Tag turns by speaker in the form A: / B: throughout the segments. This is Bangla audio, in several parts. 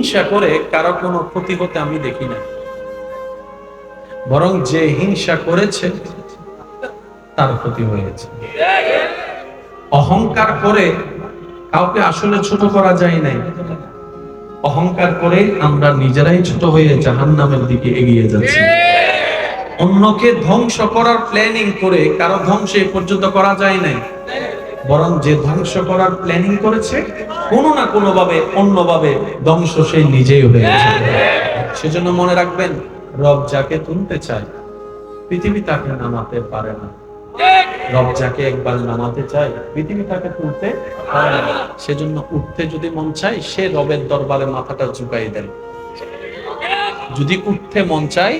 A: হিংসা করে কারো কোনো ক্ষতি হতে আমি দেখি না, বরং যে হিংসা করেছে তার ক্ষতি হয়েছে। অহংকার করে কাউকে আসলে ছোট করা যায় নাই, অহংকার করে আমরা নিজেরাই ছোট হয়ে জাহান্নামের দিকে এগিয়ে যাচ্ছি। অন্যকে ধ্বংস করার প্ল্যানিং করে কারো ধ্বংস এ পর্যন্ত করা যায় নাই, বরং যে ধ্বংস করার প্ল্যানিং করেছে কোনো না কোনো ভাবে অন্যভাবে ধ্বংস সে নিজেই হয়েছে। সেজন্য মনে রাখবেন, রব যাকে তুলতে চায় পৃথিবী তাকে নামাতে পারে না, রব যাকে একবার নামাতে চায় পৃথিবী তাকে তুলতে পারে না। সেজন্য উঠতে যদি মন চায় সে রবের দরবারে মাথাটা ঝুঁকাই দেন। যদি উঠতে মন চায়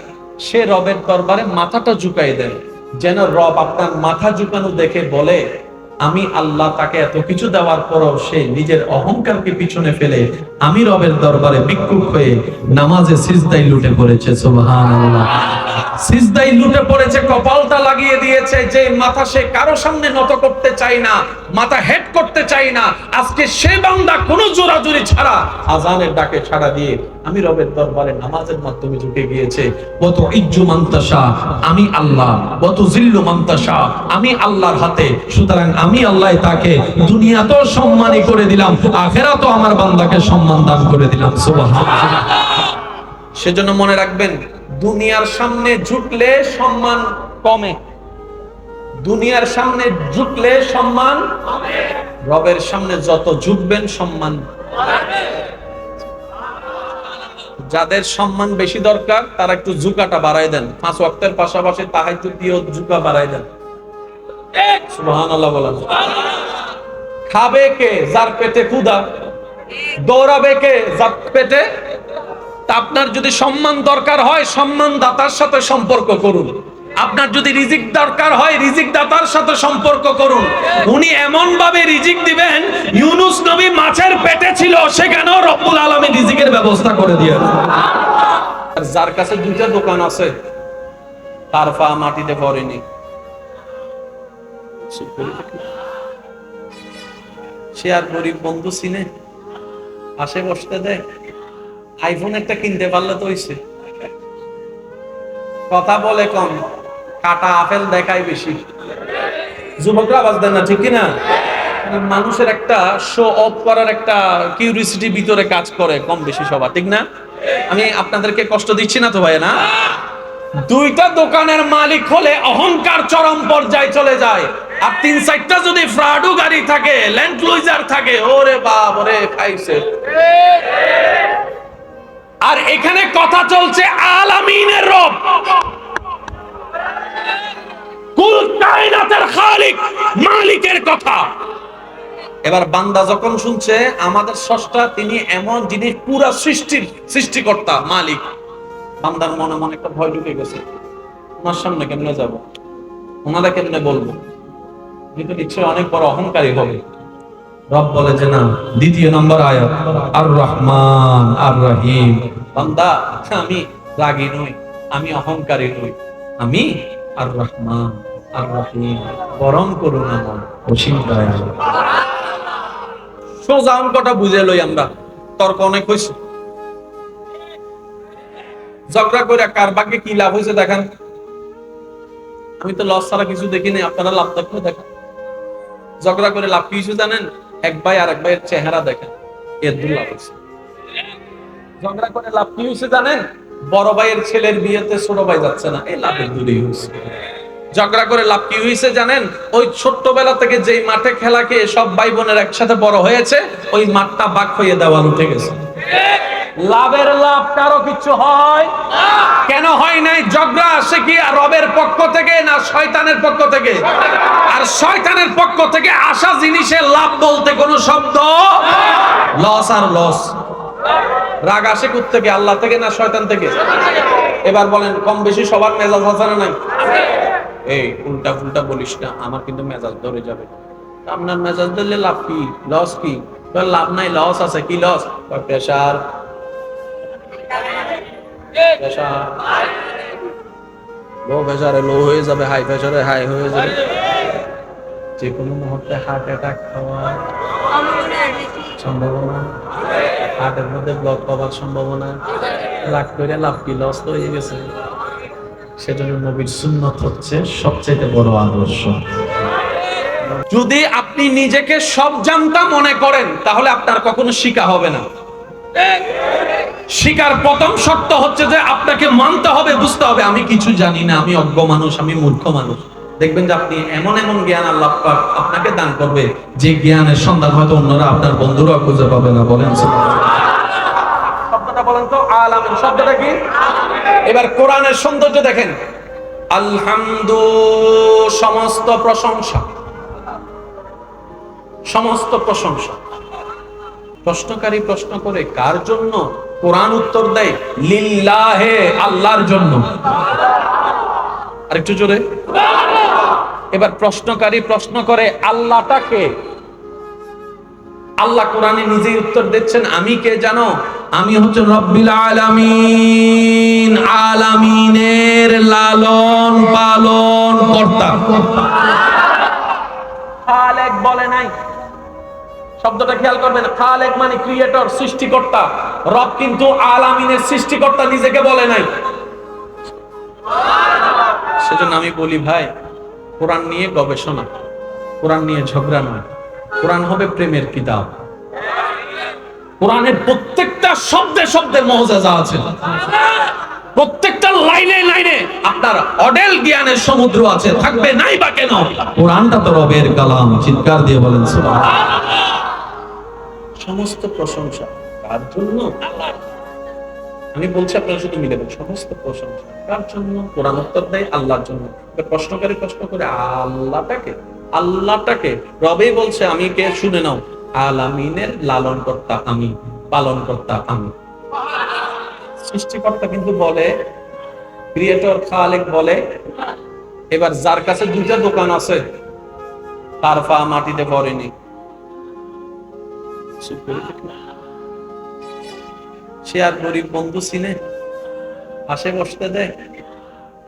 A: সে রবের দরবারে মাথাটা ঝুঁকাই দেন, যেন রব আপনার মাথা ঝুঁকানো দেখে বলে, আমি আল্লাহ তাকে এত কিছু দেওয়ার পরও সে নিজের অহংকারকে পিছনে ফেলে আমি রবের দরবারে ভিক্ষুক হয়ে নামাজে সিজদায় লুটে পড়েছে। সুবহানাল্লাহ। সিজদায় লুটে পড়েছে, কপালটা লাগিয়ে দিয়েছে, যে মাথা সে কারো সামনে নত করতে চায় না, মাথা হেড করতে চায় না, আজকে সে বান্দা কোনো জোরাজুরি ছাড়া আজানের ডাকে সাড়া দিয়ে আমি রবের দরবারে নামাজের মাধ্যমে ঝুঁকে গিয়েছে। কত ইজ্জু মান্তাসা আমি আল্লাহ, কত জিল্লু মান্তাসা আমি আল্লাহর হাতে। সুতরাং আমি আল্লাহ তাকে দুনিয়াতেও সম্মানী করে দিলাম, আখিরাতেও আমার বান্দাকে সম্মান দান করে দিলাম। সুবহানাল্লাহ। সেজন্য মনে রাখবেন, দুনিয়ার সামনে ঝুঁকলে সম্মান কমে, দুনিয়ার সামনে ঝুঁকলে সম্মান কমে, রবের সামনে যত ঝুঁকবেন সম্মান বাড়বে। যাদের সম্মান বেশি দরকার তারা একটু ঝুঁকাটা বাড়ায় দেন, 5 ওয়াক্তের পাশাপাশি তাহাজ্জুদ দিয়েও ঝুঁকা বাড়ায় দেন। সুবহানাল্লাহ বলেন। খাবে কে? যার পেটে ক্ষুধা। দৌড়াবে কে? যার পেটে। আপনার যদি সম্মান দরকার হয় সম্মান দাতার সাথে সম্পর্ক করুন, আপনার যদি রিজিক দরকার হয় রিজিক দাতার সাথে সম্পর্ক করুন। উনি এমন ভাবে রিজিক দিবেন, ইউনূস নবী মাছের পেটে ছিল সেখানেও রব্বুল আলামিন রিজিকের ব্যবস্থা করে দিয়েছেন। আর যার কাছে 2টা দোকান আছে তার পা মাটিতে পড়েনি, সে আর গরিব বন্ধু চিনে, পাশে বসতে দেয়। আইফোন একটা কিনতে পারলে তো হইছে। কথা বলে কম, কাটা আপেল দেখায় বেশি। যুবকরা আওয়াজ দেন না, ঠিক কিনা? মানুষের একটা শো অফ করার একটা কিউরিওসিটি ভিতরে কাজ করে কম বেশি সবার, ঠিক না? আমি আপনাদেরকে কষ্ট দিচ্ছি না তো ভাই? না, 2টা দোকানের মালিক হলে অহংকার চরম পর্যায়ে চলে যায়। আর 3-4টা যদি ফ্রাডু গাড়ি থাকে, ল্যান্ড ক্রুজার থাকে, ওরে বাপ রে খাইছে। আর এখানে কথা চলছে আলামিনের রব, কুল কায়নাতের খালিক, মালিকের কথা। এবার বান্দা যখন শুনছে আমাদের স্রষ্টা তিনি এমন জিনিস, পুরা সৃষ্টির সৃষ্টিকর্তা মালিক, বান্দার মনে মনে একটা ভয় ঢুকে গেছে, ওনার সামনে কেমনে যাব, ওনারা কেমনে বলবো, কিন্তু নিশ্চয় অনেক বড় অহংকারী হবে। রব বলে যে না, 2 নম্বর আয়াত, আর রহমান আর রহিম। বান্দা, আমি রাগী নই, আমি অহংকারী নই, আমি আর রহমান আর রহিম, পরম করুণাময়, অসীম দয়ালু। সোজা অঙ্কটা বুঝে লই আমরা, তর্ক অনেক হয়েছে। ঝগড়া করে কার ভাগ্যে কি লাভ হয়েছে দেখেন। আমি তো লস ছাড়া কিছু দেখিনি, আপনারা লাভ দেখলে দেখেন। ঝগড়া করে লাভ কি হয়েছে জানেন? এক ভাই আর এক ভাইয়ের চেহারা দেখেন, এর দূর লাভ হয়েছে। ঝগড়া করে লাভ কি হয়েছে জানেন? বড় ভাইয়ের ছেলের বিয়েতে ছোট ভাই যাচ্ছে না, এই লাভের দূরেই হয়েছে। ঝগড়া করে লাভ কি হয়েছে জানেন? ওই ছোট্টবেলা থেকে যেই মাঠে খেলা খেয়ে সব ভাই বোনের একসাথে বড় হয়েছে, ওই মাঠটা বাক হয়ে দেওয়াল উঠে গেছে। লাভের লাভ কারো কিছু হয় না। কেন হয় নাই? ঝগড়া আসে কি রবের পক্ষ থেকে না শয়তানের পক্ষ থেকে? আর শয়তানের পক্ষ থেকে আসা জিনিসের লাভ বলতে কোনো শব্দ লস আর লস। রাগ আসে কোথা থেকে? আল্লাহ থেকে না শয়তান থেকে? এবার বলেন, কম বেশি সবার মেজাজ আছে না নাই? এই উল্টা ফুলটা বলিস না, আমার কিন্তু মেজাজ ধরে যাবে। আপনার মেজাজ ধরলে লাভ কি, লস কি? লাভ নাই, লস আছে। কি লস? প্রেসার, লো প্রেসারে লো হয়ে যাবে, হাই প্রেসারে হাই হয়ে যাবে, যে কোনো মুহূর্তে হার্ট অ্যাটাক হওয়ার সম্ভাবনা হার্টের মধ্যে ব্লক হওয়ার সম্ভাবনা, রাগ করে লাভ কি লস তো হয়ে গেছে। সেজন্য নবীর সুন্নাত হচ্ছে সবচেয়ে বড় আদর্শ। যদি আপনি নিজেকে সব জানতা মনে করেন তাহলে আপনার কখনো শিক্ষা হবে না। শিকার প্রথম শর্ত হচ্ছে যে আপনাকে মানতে হবে, বুঝতে হবে আমি কিছু জানি না, আমি অজ্ঞ মানুষ, আমি মূর্খ মানুষ। দেখবেন যে আপনি এমন এমন জ্ঞান আল্লাহ পাক আপনাকে দান করবে যে জ্ঞানের সন্ধান হয়তো অন্যরা আপনার বন্ধুরা খুঁজে পাবে না। বলেন শব্দটা বলেন তো, আলামিন শব্দটা কি? এবার কোরআনের সৌন্দর্য দেখেন। আলহামদু, সমস্ত প্রশংসা, সমস্ত প্রশংসা। প্রশ্নকারী প্রশ্ন করে কার জন্য? কোরআন উত্তর দেয় লিল্লাহে, আল্লাহর জন্য। আরেকটু জোরে। এবার প্রশ্নকারী প্রশ্ন করে আল্লাহটাকে। আল্লাহ কোরআনে নিজেই উত্তর দিচ্ছেন আমি কে জানো? আমি হচ্ছে রব্বিল আলামিন, আলামিনের লালন পালন কর্তা। খালেক বলে নাই, শব্দটা খেয়াল করবেন। খালেক মানে ক্রিয়েটর, সৃষ্টিকর্তা। রব কিন্তু আলামিনের সৃষ্টিকর্তা নিজেকে বলে নাই। সেজন্য আমি বলি ভাই, কোরআন নিয়ে গবেষণা, কোরআন নিয়ে ঝগড়া নয়। কোরআন হবে প্রেমের কিতাব। কোরআনের প্রত্যেকটা শব্দে শব্দে মুআজিজা আছে, প্রত্যেকটা লাইনে লাইনে আপনার অডেল জ্ঞানের সমুদ্র আছে, থাকবে নাই বা কেন? কোরআনটা তো রবের কালাম। চিৎকার দিয়ে বলেন সুবহানাল্লাহ। সমস্ত প্রশংসা কার জন্য? আমি বলছি আপনারা শুধু মিলে বলুন, সমস্ত প্রশংসা কার জন্য? কোরআন উত্তর দেয় আল্লাহর জন্য। প্রশ্নকারী প্রশ্ন করে আল্লাহটাকে, আল্লাহটাকে রবেই বলছে আমি কে? শুনে নাও, আলামিনের লালন কর্তা আমি, পালন কর্তা আমি। সৃষ্টিকর্তা কিন্তু বলে, ক্রিয়েটর খালেক বলে। এবার যার কাছে দুইটা দোকান আছে, তার পা মাটিতে পড়েনি, সে আর গরিব বন্ধু চিনে? পাশে বসতে দেয়?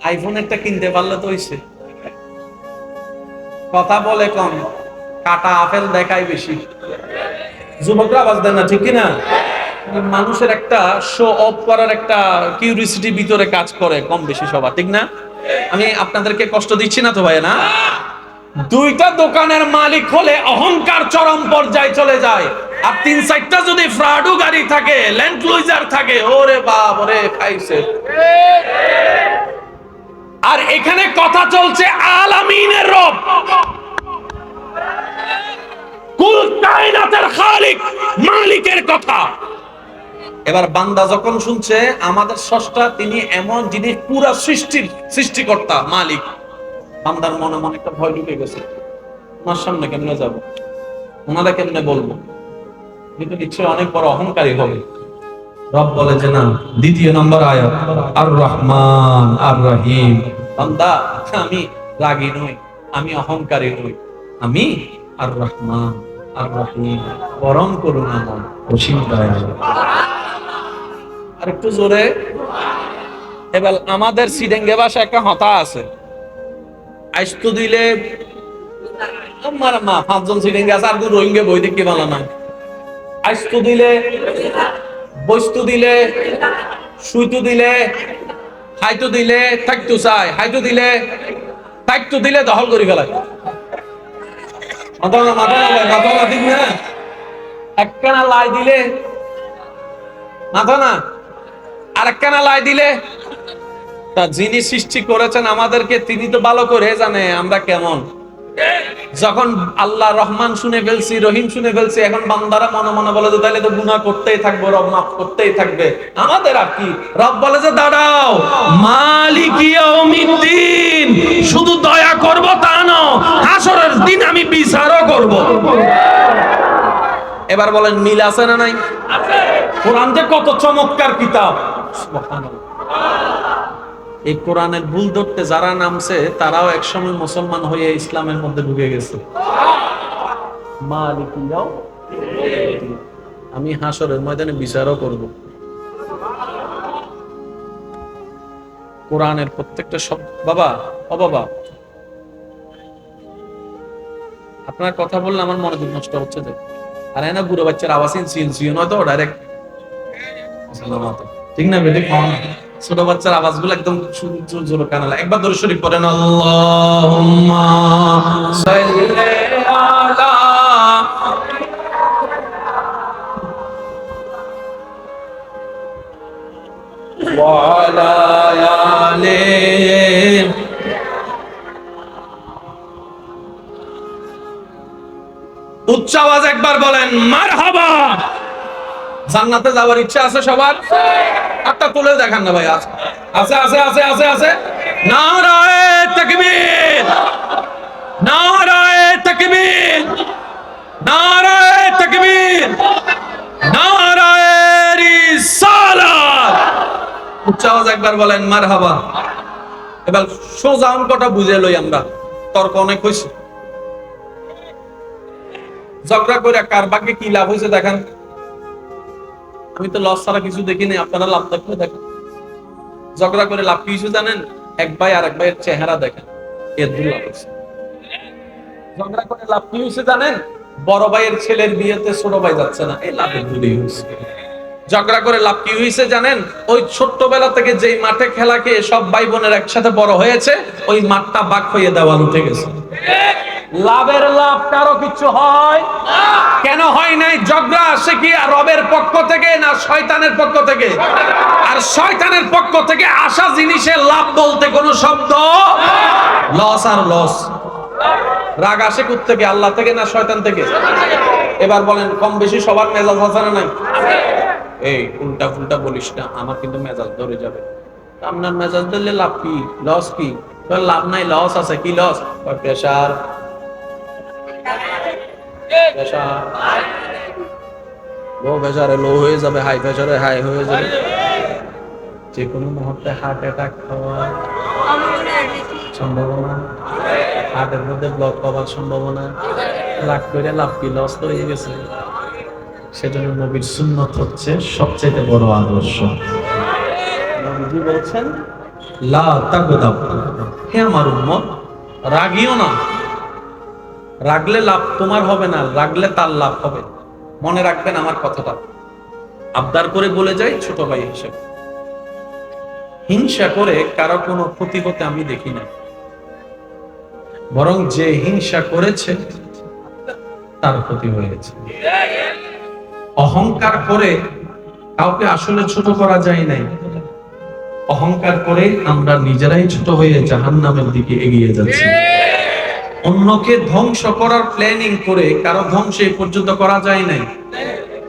A: আইফোন একটা কিনতে পারলে তো হইছে। কথা বলে কম, কাটা আপেল দেখায় বেশি। যুবকরা আওয়াজ দেন না, ঠিক কিনা? মানুষের একটা শো অফ করার একটা কিউরিসিটি ভিতরে কাজ করে কম বেশি সবার, ঠিক না? আমি আপনাদেরকে কষ্ট দিচ্ছি না তো ভাই? না, দুইটা দোকানের মালিক হলে অহংকার চরম পর্যায়ে চলে যায়। আর 3-4টা যদি ফ্রাডু গাড়ি থাকে, ল্যান্ড ক্রুজার থাকে, ওরে বাপ রে খাইছে। আর এখানে কথা চলছে আলামিনের রব, কুল কায়নাতের খালিক, মালিকের কথা। এবার বান্দা যখন শুনছে আমাদের স্রষ্টা তিনি এমন জিনিস, পুরা সৃষ্টির সৃষ্টিকর্তা, মালিক, বান্দার মনে মনে একটা ভয় ঢুকে গেছে। ওনার সামনে কেমনে যাব, ওনারা কেমনে বলবো? কিন্তু নিশ্চয় অনেক বড় অহংকারী হবে। রব বলে যে না, 2 নম্বর আয়াত, আর রহমান আর রহিম। বান্দা, আমি রাগী নই, আমি অহংকারী নই, আমি আর রহমান আর রহিম, পরম করুণাময়, অসীম দয়ালু। আর একটু জোরে। এবার আমাদের সিডেঙ্গে ভাষা একটা হতা আছে, আইস্তু দিলে আমার মা 5জন সিডেঙ্গে আছে, আর রোহিঙ্গা বই দেখতে ভালো না। আইস্তু দিলে, বস্তু দিলে, সুইতু দিলে, হাইতু দিলে থাকতু চাই, হাইতু দিলে থাকতু দিলে দখল করে ফেলায়। মাথা না, মাথা না, মাথা না, ঠিক না? একখানা লাই দিলে মাথা না, আর একখানা লাই দিলে। তা যিনি সৃষ্টি করেছেন আমাদেরকে, তিনি তো ভালো করে জানে আমরা কেমন। যখন আল্লাহ রহমান শুনে ফেলছি, রহিম শুনে ফেলছি, এখন বান্দারা মনে মনে বলে যে তাহলে তো গুনাহ করতেই থাকবো, রব মাফ করতেই থাকবে, আমাদের আর কি? রব বলে যে দাঁড়াও, মালিক ইয়াউমিদ্দিন, শুধু দয়া করব তা না, হাসরের দিন আমি বিচারও করব। এবার বলেন মিল আছে না নাই? আছে। কোরআন যে কত চমৎকার কিতাব, সুবহানাল্লাহ। এই কোরআনের ভুল ধরতে যারা নামছে তারাও একসময় মুসলমান হয়ে ইসলামের মধ্যে ঢুকে গেছে। মালিক ইয়াউমিদ্দিন, আমি হাসরের ময়দানে বিচারও করব। কোরআনের প্রত্যেকটা শব্দ। বাবা, ও বাবা, আপনার কথা বললে আমার মনোযোগ নষ্ট হচ্ছে যে। আর না বুড়ো বাচ্চার আওয়াজ সিনসিও নয় তো, ডাইরেক্ট সালামাত ঠিক না বেটি কোন ছোট বাচ্চার আওয়াজগুলো একদম জোরে কানে লাগে একবার দরুদ শরীফ পড়েন আল্লাহুম্মা সাল্লি আলা ওয়া আলা আলি উচ্চ আওয়াজ একবার বলেন মারহাবা জান্নাতে যাওয়ার ইচ্ছা আছে সবার হাতটা তুলে দেখান না ভাই আছে আছে আছে আছে আছে নারায়ে তাকবীর নারায়ে তাকবীর নারায়ে তাকবীর নারায়ে রিসালাত উচ্চ আওয়াজ একবার বলেন মারহাবা এবার সোজা অঙ্কটা বুঝে লই আমরা তর্ক অনেক হইছে ঝগড়া করে কার ভাগ্যে কি লাভ হয়েছে দেখেন আমি তো লস ছাড়া কিছু দেখিনি আপনারা লাভ দেখলে দেখেন ঝগড়া করে লাভ কি কিছু জানেন এক ভাই আর এক ভাইয়ের চেহারা দেখেন এর দুই লাভ হয়েছে ঝগড়া করে লাভ কি হয়েছে জানেন বড় ভাইয়ের ছেলের বিয়েতে ছোট ভাই যাচ্ছে না এই লাভের দুই হয়েছে ঝগড়া করে লাভ কি হয়েছে জানেন ওই ছোট্টবেলা থেকে যেই মাঠে খেলা খেয়ে সব ভাই বোনের একসাথে বড় হয়েছে ওই মাঠটা বাক হয়ে দেওয়াল উঠে গেছে লাভের লাভ কারো কিছু হয় না কেন হয় নাই ঝগড়া আসে কি রবের পক্ষ থেকে না শয়তানের পক্ষ থেকে আর শয়তানের পক্ষ থেকে আসা জিনিসের লাভ বলতে কোনো শব্দ লস আর লস রাগ আসে কোথা থেকে আল্লাহ থেকে না শয়তান থেকে এবার বলেন কম বেশি সবার মেজাজ আছে না নাই এই উল্টা ফুলটা বলিস না আমার কিন্তু মেজাজ ধরে যাবে আপনার মেজাজ ধরলে লাভ কি লস কি লাভ নাই লস আছে কি লস প্রেসার লো প্রেসারে লো হয়ে যাবে হাই প্রেসারে হাই হয়ে যাবে যে কোনো মুহূর্তে হার্ট অ্যাটাক হওয়ার সম্ভাবনা হার্টের মধ্যে ব্লক হওয়ার সম্ভাবনা লাভ করে লাভ কি লস তো হয়ে গেছে সেজন্য নবীর সুন্নাত হচ্ছে সবচেয়ে বড় আদর্শ নবীজি বলছেন লা তাগদাব হে আমার উম্মত রাগিও না রাগলে লাভ তোমার হবে না রাগলে তার লাভ হবে মনে রাখবেন আমার কথাটা আবদার করে বলে যাই ছোট ভাই হিসেবে হিংসা করে কারো কোনো ক্ষতি হতে আমি দেখি না বরং যে হিংসা করেছে তার ক্ষতি হয়েছে অহংকার করে কাউকে আসলে ছোট করা যায় নাই অহংকার করে আমরা নিজেরাই ছোট হয়ে জাহান্নামের দিকে এগিয়ে যাচ্ছি অন্যকে ধ্বংস করার প্ল্যানিং করে কারো ধ্বংস এই পর্যন্ত করা যায় নাই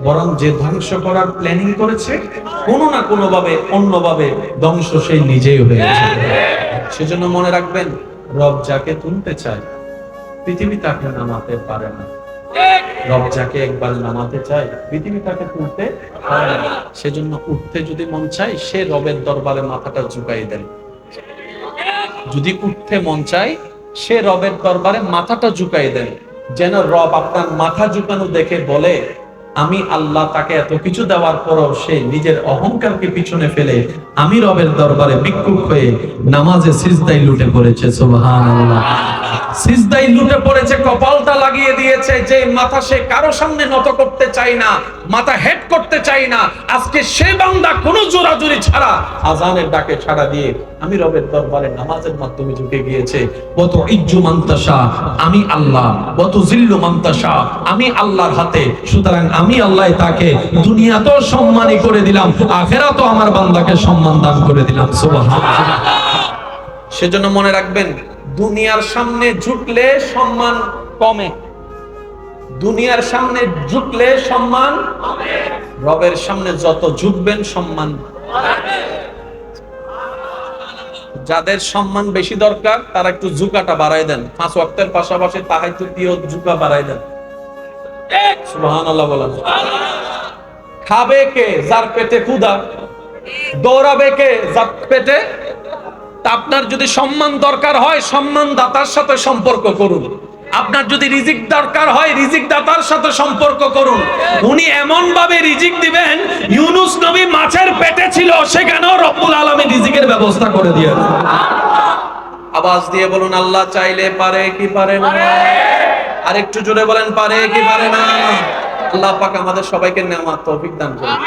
A: বরং যে ধ্বংস করার প্ল্যানিং করেছে কোনো না কোনো ভাবে অন্যভাবে ধ্বংস সেই নিজেই হয়েছে সেজন্য মনে রাখবেন রব যাকে তুলতে চায় পৃথিবী তাকে নামাতে পারে না রব যাকে একবার নামাতে চায় পৃথিবী তাকে তুলতে পারে না সেজন্য উঠতে যদি মন চায় সে রবের দরবারে মাথাটা ঝুঁকাই দেন যদি উঠতে মন চায় সে রবের দরবারে মাথাটা ঝুঁকাই দেন যেন রব আপনার মাথা ঝুঁকানো দেখে বলে আমি আল্লাহ তাকে এত কিছু দেওয়ার পরও সে নিজের অহংকারকে পিছনে ফেলে আমি রবের দরবারে ভিক্ষুক হয়ে নামাজে সিজদায় লুটে পড়েছে সুবহানাল্লাহ সিজদায় লুটে পড়েছে কপালটা লাগিয়ে দিয়েছে যে মাথা সে কারো সামনে নত করতে চায় না মাথা হেড করতে চায় না আজকে সে বান্দা কোনো জোরাজুরি ছাড়া আজানের ডাকে সাড়া দিয়ে আমি রবের দরবারে নামাজের মাধ্যমে ঝুঁকে গিয়েছে কত ইজ্জু মান্তাসা আমি আল্লাহ কত জিল্লু মান্তাসা আমি আল্লাহর হাতে সুতরাং আমি আল্লাহ তাকে দুনিয়াতেও সম্মানী করে দিলাম আখিরাতেও আমার বান্দাকে সম্মান দান করে দিলাম সুবহানাল্লাহ সেজন্য মনে রাখবেন দুনিয়ার সামনে ঝুঁকলে সম্মান কমে দুনিয়ার সামনে ঝুঁকলে সম্মান কমে রবের সামনে যত ঝুঁকবেন সম্মান যাদের সম্মান বেশি দরকার তারা একটু ঝুঁকাটা বাড়ায় দেন 5 ওয়াক্তের পাশাপাশি তাহাজ্জুদ দিয়েও ঝুঁকা বাড়ায় দেন সুবহানাল্লাহ বলেন খাবে কে যার পেটে ক্ষুধা দৌড়াবে কে যার পেটে আপনার যদি সম্মান দরকার হয় সম্মান দাতার সাথে সম্পর্ক করুন আপনার যদি রিজিক দরকার হয় রিজিক দাতার সাথে সম্পর্ক করুন উনি এমন ভাবে রিজিক দিবেন ইউনূস নবী মাছের পেটে ছিল সেখানেও রব্বুল আলামিন রিজিকের ব্যবস্থা করে দিয়েছেন আওয়াজ দিয়ে বলুন আল্লাহ চাইলে পারে কি পারে না আর একটু জোরে বলেন পারে কি পারে না আল্লাহ পাক আমাদের সবাইকে নেওয়ার তৌফিক দান করুন